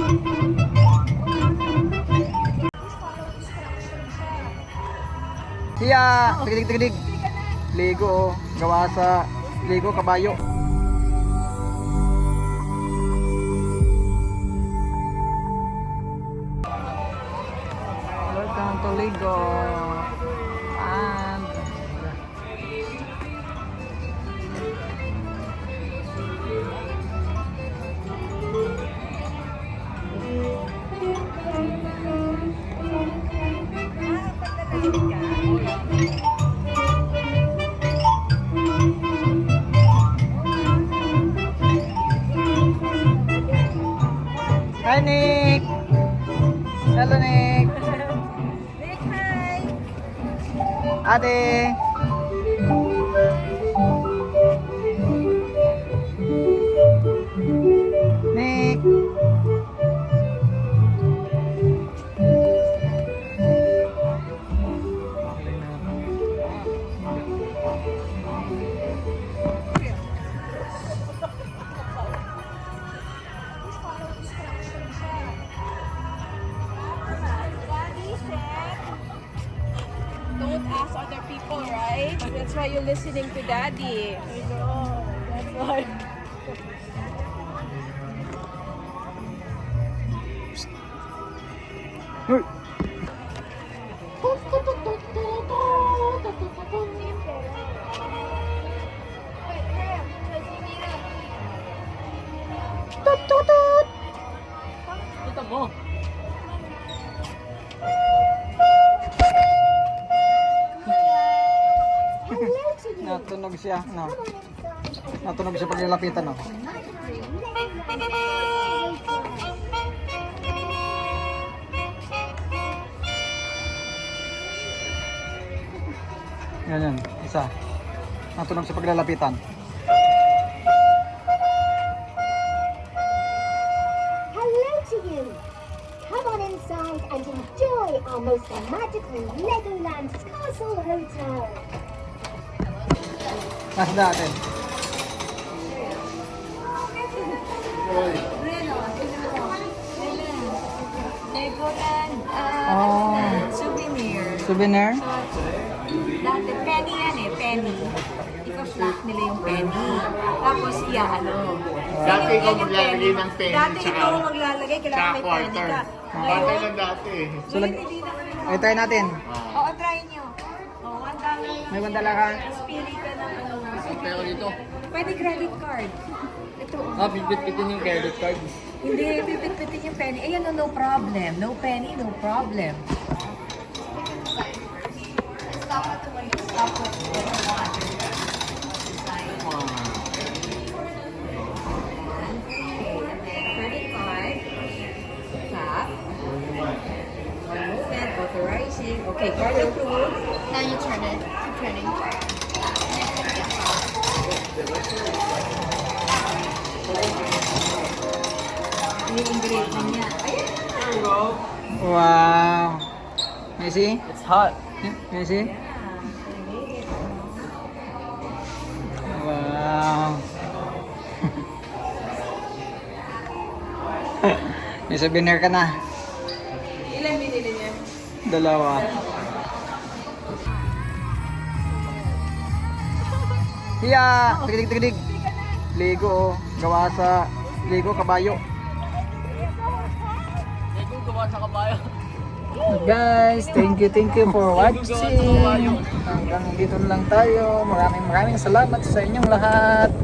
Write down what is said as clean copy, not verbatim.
Hiya! Tigilig-tigilig! Lego, gawa sa Lego kabayo. Welcome to Lego. And hi Nick! Hello Nick! Nick, hi! Ate! Nick! Daddy said, don't ask other people, right? That's why you're listening to Daddy. I know. That's why. Uy! Ito mo! Natunog siya, no? Natunog siya pag nilapitan, no? Yan, isa. Natunog siya pag lalapitan. Hello to you! Come on inside and enjoy our most magical Legoland Castle Hotel. Nasa natin. Legoland souvenir. Souvenir? Dati penny yan eh, penny. Ika-flat nila yung penny. Tapos ano. Dati ikaw Yan yung maglalagay ng penny. Dati ikaw maglalagay, kailangan may penny quarter. ka. Dati lang dati eh. So, ay, try natin. Oo, try nyo. Oo, ang dami. May bandala ka? Pili ka ng ano. Pero dito. Pwede credit card. Ito. Bibit-bitin yung credit card. Hindi, pipit-pitin yung penny. Ayan, no problem. No penny, no problem. Stop at the one. Stop at the one. Credit card. Tap. One moment. Authorizing. Okay, card approved. Now you turn it. Keep turning. Ini-engrave na niya. Ayan. Wow! Messi? It's hot. Messi? Wow! May souvenir ka na. Ilan binili niya? Dalawa. Hiya! Tigilig-tigilig! Lego, gawa sa Lego kabayo. Lego gawa sa kabayo. Guys, thank you for watching. Hanggang dito lang tayo. Maraming salamat sa inyong lahat.